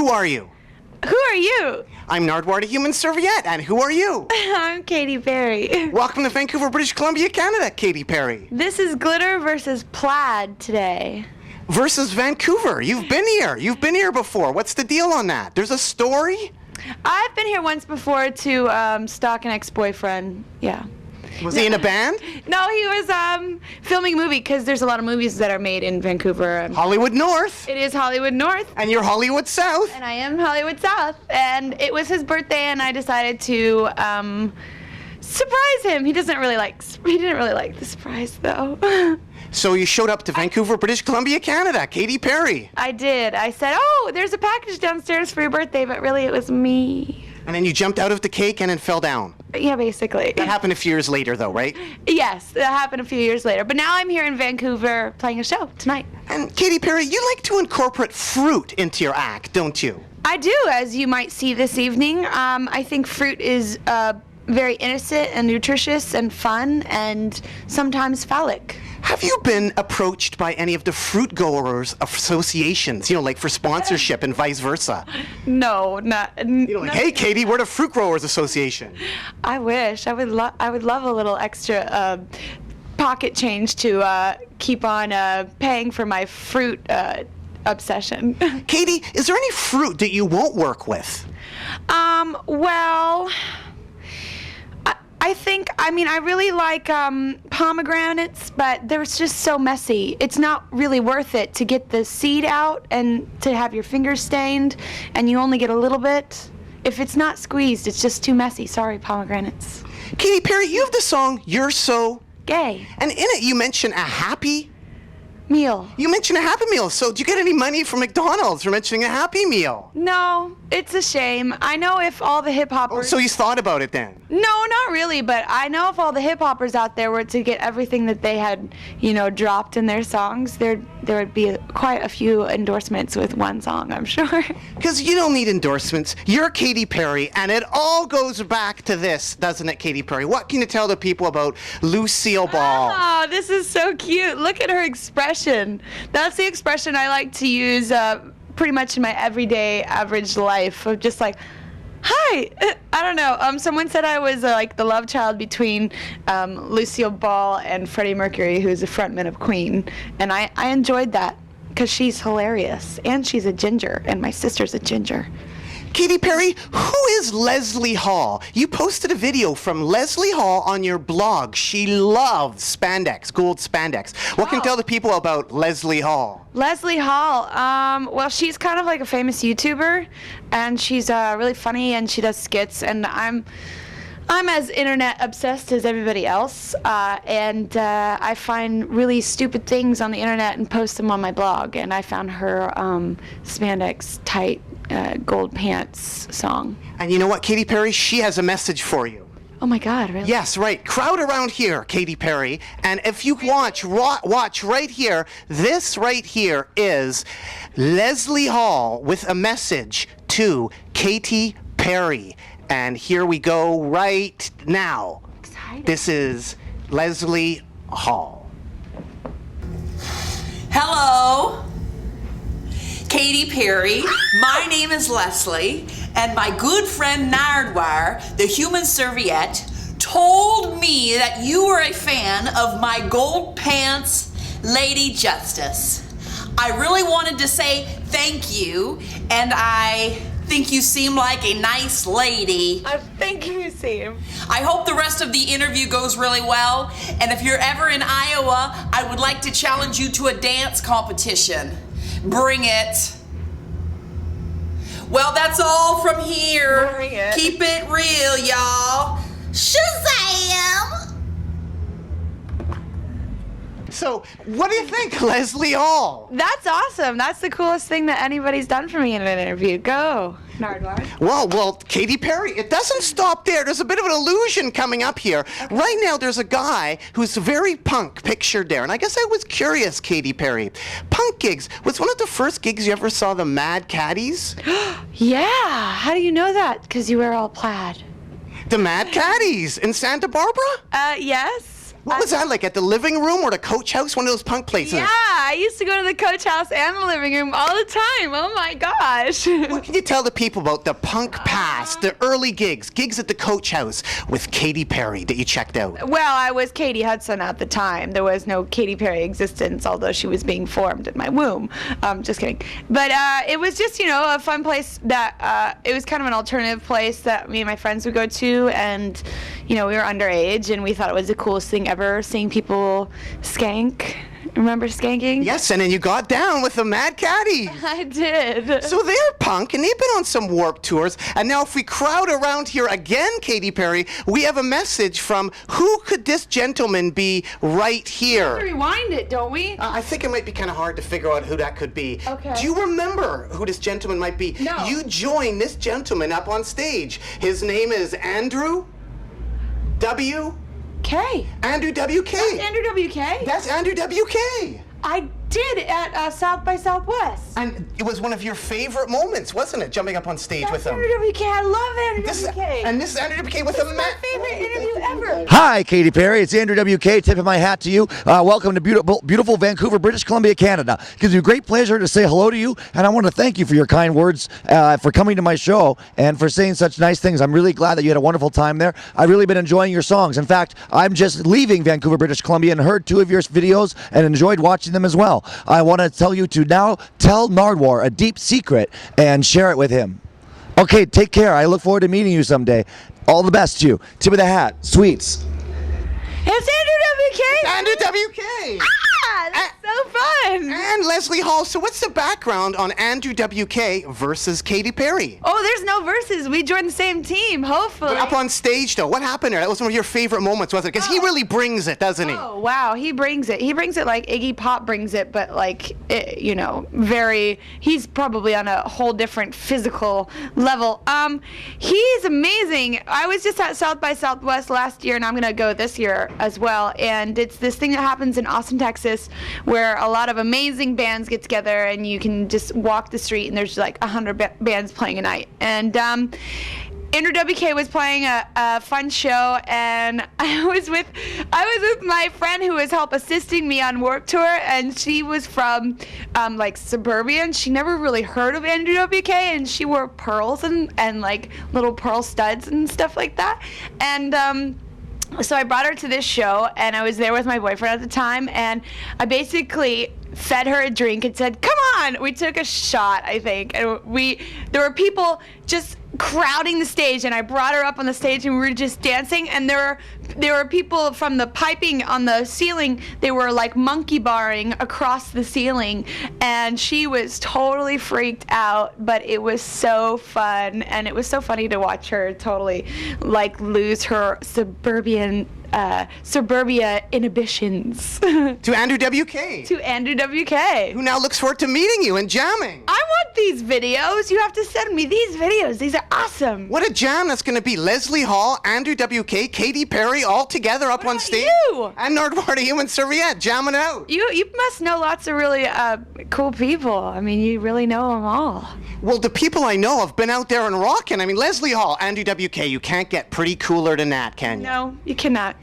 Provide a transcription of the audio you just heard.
Who are you? Who are you? I'm Nardwuar, the human serviette, and who are you? I'm Katy Perry. Welcome to Vancouver, British Columbia, Canada, Katy Perry. This is glitter versus plaid today. Versus Vancouver. You've been here. You've been here before. What's the deal on that? There's a story? I've been here once before to stalk an ex-boyfriend. Yeah. Was he in a band? No, he was filming a movie because there's a lot of movies that are made in Vancouver. Hollywood North. It is Hollywood North. And you're Hollywood South. And I am Hollywood South. And it was his birthday, and I decided to surprise him. He didn't really like the surprise, though. So you showed up to Vancouver, British Columbia, Canada, Katy Perry. I did. I said, oh, there's a package downstairs for your birthday, but really it was me. And then you jumped out of the cake and then fell down. Yeah, basically. That happened a few years later, though, right? Yes, that happened a few years later. But now I'm here in Vancouver playing a show tonight. And Katy Perry, you like to incorporate fruit into your act, don't you? I do, as you might see this evening. I think fruit is very innocent and nutritious and fun and sometimes phallic. Have you been approached by any of the fruit growers associations, like for sponsorship and vice versa? No, not. Like, hey, Katy, we're the Fruit Growers Association. I wish. I would love a little extra pocket change to keep on paying for my fruit obsession. Katy, is there any fruit that you won't work with? Well, I really like pomegranates, but they're just so messy. It's not really worth it to get the seed out and to have your fingers stained, and you only get a little bit. If it's not squeezed, it's just too messy. Sorry, pomegranates. Katy Perry, you have the song You're So Gay. And in it, you mention a Happy Meal. You mentioned a Happy Meal, so do you get any money from McDonald's for mentioning a Happy Meal? No, it's a shame. I know if all the hip-hoppers... Oh, so you thought about it then? No, not really, but I know if all the hip-hoppers out there were to get everything that they had, dropped in their songs, there would be quite a few endorsements with one song, I'm sure. Because you don't need endorsements. You're Katy Perry, and it all goes back to this, doesn't it, Katy Perry? What can you tell the people about Lucille Ball? Oh, this is so cute. Look at her expression. That's the expression I like to use pretty much in my everyday average life of just like, hi. I don't know. Someone said I was like the love child between Lucille Ball and Freddie Mercury, who's the frontman of Queen. And I enjoyed that because she's hilarious. And she's a ginger, and my sister's a ginger. Katy Perry, who is Leslie Hall? You posted a video from Leslie Hall on your blog. She loves spandex, gold spandex. What can you tell the people about Leslie Hall? Leslie Hall, well, she's kind of like a famous YouTuber, and she's really funny, and she does skits, and I'm as internet obsessed as everybody else, and I find really stupid things on the internet and post them on my blog, and I found her spandex tight gold pants song. And you know what, Katy Perry? She has a message for you. Oh my God, really? Yes, right. Crowd around here, Katy Perry. And if you watch right here, this right here is Leslie Hall with a message to Katy Perry. And here we go right now. Excited. This is Leslie Hall. Hello, Katy Perry. My name is Leslie, and my good friend Nardwuar, the human serviette, told me that you were a fan of my gold pants Lady Justice. I really wanted to say thank you, and I think you seem like a nice lady. I think you seem. I hope the rest of the interview goes really well, and if you're ever in Iowa, I would like to challenge you to a dance competition. Bring it. Well, that's all from here. Bring it. Keep it real, y'all. Shazam! So, what do you think, Leslie Hall? That's awesome. That's the coolest thing that anybody's done for me in an interview. Go, Nardwuar. Well, Katy Perry, it doesn't stop there. There's a bit of an illusion coming up here. Okay. Right now, there's a guy who's very punk pictured there. And I guess I was curious, Katy Perry. Punk gigs. Was one of the first gigs you ever saw the Mad Caddies? Yeah. How do you know that? Because you wear all plaid. The Mad Caddies in Santa Barbara? Yes. What was that like, at the living room or the coach house, one of those punk places? Yeah, I used to go to the coach house and the living room all the time. Oh my gosh. What can you tell the people about the punk past, the early gigs at the coach house with Katy Perry that you checked out? Well, I was Katie Hudson at the time. There was no Katy Perry existence, although she was being formed in my womb. Just kidding. But it was just, a fun place that, it was kind of an alternative place that me and my friends would go to. And, we were underage and we thought it was the coolest thing ever, seeing people skank. Remember skanking? Yes, and then you got down with the Mad Katy. I did. So they're punk, and they've been on some Warped Tours. And now if we crowd around here again, Katy Perry, we have a message from who could this gentleman be right here? Rewind it, don't we? I think it might be kind of hard to figure out who that could be. Okay. Do you remember who this gentleman might be? No. You joined this gentleman up on stage. His name is Andrew W. K. Andrew WK. That's Andrew WK? That's Andrew WK. I did at South by Southwest. And it was one of your favorite moments, wasn't it? Jumping up on stage That's with him. Andrew WK. I love Andrew WK. And this is Andrew WK with This a is my favorite interview ever. Hi, Katy Perry. It's Andrew WK. Tipping my hat to you. Welcome to beautiful Vancouver, British Columbia, Canada. It gives me great pleasure to say hello to you, and I want to thank you for your kind words, for coming to my show, and for saying such nice things. I'm really glad that you had a wonderful time there. I've really been enjoying your songs. In fact, I'm just leaving Vancouver, British Columbia, and heard 2 of your videos and enjoyed watching them as well. I want to tell you to now tell Nardwuar a deep secret and share it with him. Okay, take care. I look forward to meeting you someday. All the best to you. Tip of the hat. Sweets. It's Andrew WK. Ah, that's so fun. And Leslie Hall. So what's the background on Andrew WK versus Katy Perry? Oh, there's no verses. We joined the same team, hopefully. Up on stage, though, what happened there? That was one of your favorite moments, wasn't it? Because he really brings it, doesn't he? Oh, wow. He brings it. He brings it like Iggy Pop brings it, but like, he's probably on a whole different physical level. He's amazing. I was just at South by Southwest last year, and I'm going to go this year as well. And it's this thing that happens in Austin, Texas, where a lot of amazing bands get together, and you can just walk the street, and there's like 100 bands playing a night. And Andrew WK was playing a fun show, and I was with my friend who was assisting me on Warped Tour, and she was from like suburbia, and she never really heard of Andrew WK, and she wore pearls and like little pearl studs and stuff like that. And so I brought her to this show, and I was there with my boyfriend at the time, and I basically fed her a drink and said, "Come on!" We took a shot, I think, and there were people just crowding the stage, and I brought her up on the stage, and we were just dancing, and there were people from the piping on the ceiling. They were like monkey barring across the ceiling, and she was totally freaked out, but it was so fun, and it was so funny to watch her totally like lose her suburbia inhibitions. To Andrew WK. To Andrew WK. Who now looks forward to meeting you and jamming. I want these videos. You have to send me these videos. These are awesome. What a jam that's going to be. Leslie Hall, Andrew WK, Katy Perry all together up on stage. You? And Nardwuar, the Human Serviette, jamming out. You must know lots of really cool people. I mean, you really know them all. Well, the people I know have been out there and rocking. I mean, Leslie Hall, Andrew WK, you can't get pretty cooler than that, can you? No, you cannot.